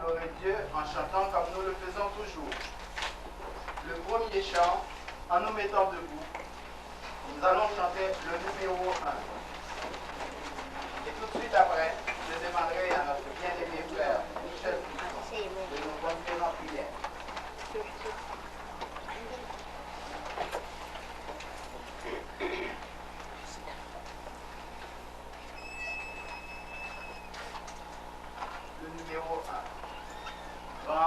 adorer Dieu en chantant comme nous le faisons toujours. Le premier chant, en nous mettant debout, nous allons chanter le numéro 1. Et tout de suite après, je demanderai à notre bien-aimé frère Michel de nous conduire en prière. Le numéro 1. Nous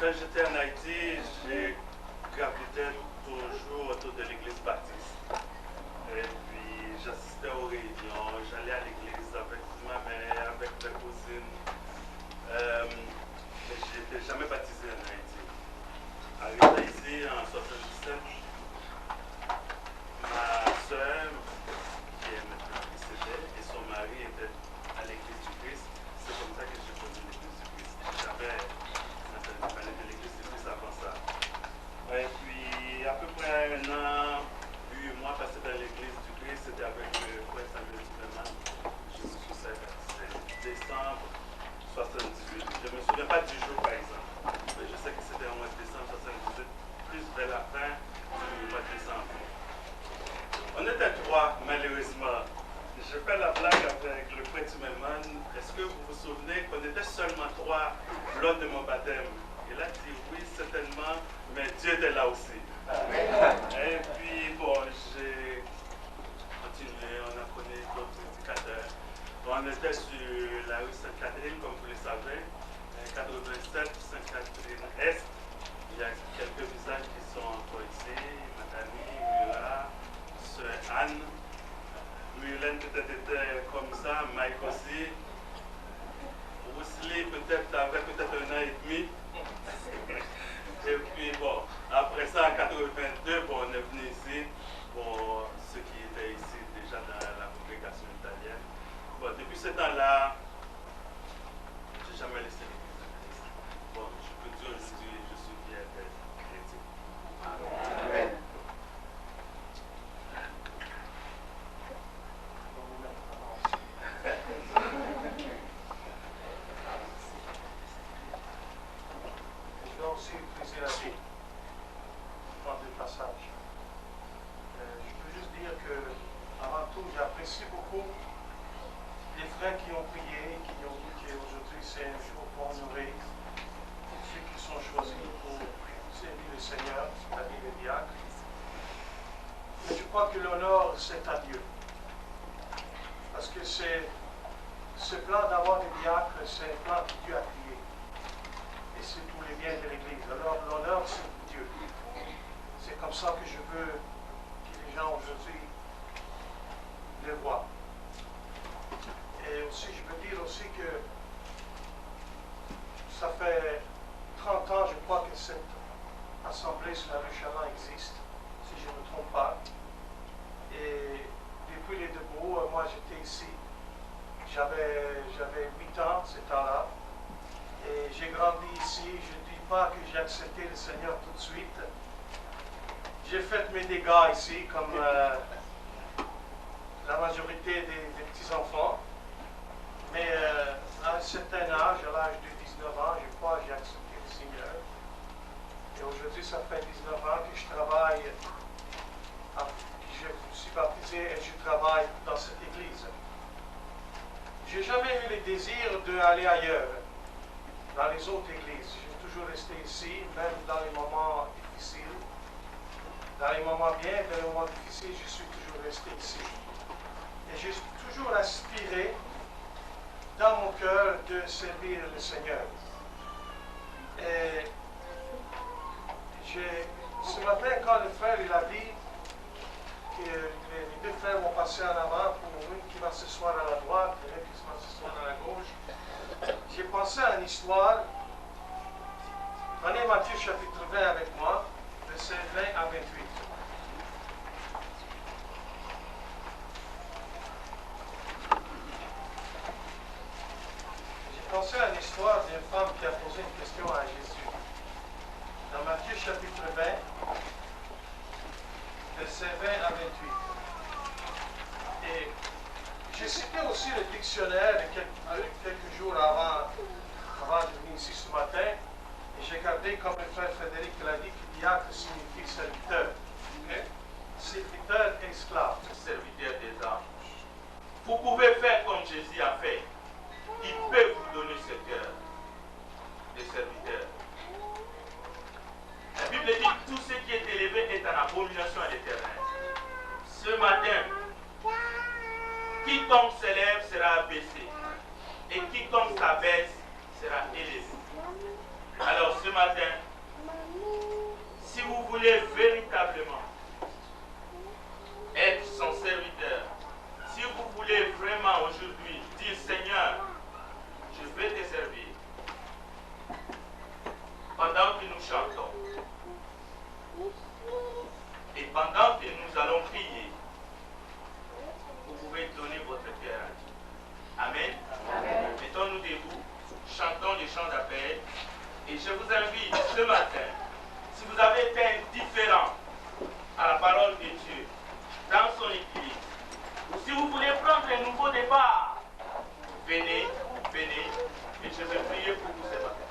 Quand j'étais en Haïti, j'ai gravité toujours autour de l'église baptiste. Et puis j'assistais aux réunions, j'allais à l'église avec ma mère, avec mes cousines. Mais je n'étais jamais baptisé en Haïti. Arrivé ici en 77, ma soeur, qui est maintenant décédée, et son mari étaient à l'église du Christ. C'est comme ça que j'ai connu l'église du Christ. J'avais entendu parler de l'église du Christ avant ça. Et puis, à peu près 1 an, 8 mois passé dans l'église du Christ, c'était avec le frère Samuel Zimmerman. Je me suis baptisé décembre 78. Je ne me souviens pas du jour par exemple, mais je sais que c'était au mois de décembre 78, plus vers la fin du mois de décembre. On était 3, malheureusement. Je fais la blague avec le frère Zimmerman. Est-ce que vous vous souvenez qu'on était seulement 3 lors de mon baptême? Il a dit oui, certainement, mais Dieu était là aussi. Et puis, bon, j'ai continué, on a connu d'autres indicateurs. On était sur la rue Sainte-Catherine, comme vous le savez, 87, Sainte-Catherine-Est. Il y a quelques visages qui sont encore ici, Madame Mura, Sœur Anne. Mylène peut-être était comme ça, Mike aussi. Wesley peut-être avait peut-être 1 an et demi. Et puis bon, après ça, en 82, bon, on est venu ici pour ceux qui étaient ici déjà dans la congrégation italienne. Bon, depuis ce temps-là, je n'ai jamais laissé l'église de Christ. Bon, je peux dire aujourd'hui, je suis fier d'être chrétien. Amen. Je dois aussi utiliser la vie dans des passages. Je peux juste dire que, avant tout, j'apprécie beaucoup les frères qui ont prié, qui ont dit qu'aujourd'hui c'est un jour pour honorer ceux qui sont choisis pour servir le Seigneur, c'est-à-dire les diacres. Mais je crois que l'honneur, c'est à Dieu. Parce que ce plan d'avoir des diacres, c'est un plan que Dieu a créé. Et c'est pour les biens de l'Église. Alors l'honneur, c'est pour Dieu. C'est comme ça que je veux que les gens aujourd'hui le voient. Et aussi, je veux dire aussi que ça fait 30 ans, je crois, que cette assemblée sur la rue Chaland existe, si je ne me trompe pas. Et depuis les débuts, moi j'étais ici. J'avais 8 ans ce temps-là. Et j'ai grandi ici. Je ne dis pas que j'ai accepté le Seigneur tout de suite. J'ai fait mes dégâts ici, comme la majorité des petits-enfants. Mais à un certain âge, à l'âge de 19 ans, je crois, j'ai accepté le Seigneur. Et aujourd'hui, ça fait 19 ans que je travaille, je suis baptisé et je travaille dans cette église. Je n'ai jamais eu le désir d'aller ailleurs, dans les autres églises. J'ai toujours resté ici, même dans les moments difficiles. Dans les moments bien, dans les moments difficiles, je suis toujours resté ici. Et j'ai toujours aspiré dans mon cœur de servir le Seigneur. Et ce matin, quand le frère il a dit que les 2 frères vont passer en avant pour une qui va s'asseoir à la droite et l'autre qui va s'asseoir à la gauche, j'ai pensé à une histoire. Prenez Matthieu chapitre 20 avec moi, versets 20 à 28. J'ai pensé à l'histoire d'une femme qui a posé une question à Jésus. Dans Matthieu chapitre 20, versets 20 à 28. Et j'ai cité aussi le dictionnaire quelques jours avant de venir ici ce matin. Et j'ai gardé, comme le frère Frédéric l'a dit, que diacre signifie serviteur. Okay? Serviteur et esclave. Serviteur des anges. Vous pouvez faire comme Jésus a fait. Il peut vous donner ce cœur de serviteur. La Bible dit que tout ce qui est élevé est en abomination à l'Éternel. Ce matin, quiconque s'élève sera abaissé, et quiconque s'abaisse sera élevé. Alors ce matin, voulez véritablement être son serviteur, si vous voulez vraiment aujourd'hui dire Seigneur, je vais te servir, pendant que nous chantons et pendant que nous allons prier, vous pouvez donner votre cœur à Dieu. Amen. Amen. Mettons-nous debout, chantons les chants d'appel et je vous invite ce matin, si vous avez été indifférent à la parole de Dieu dans son église, ou si vous voulez prendre un nouveau départ, venez, et je vais prier pour vous ce matin.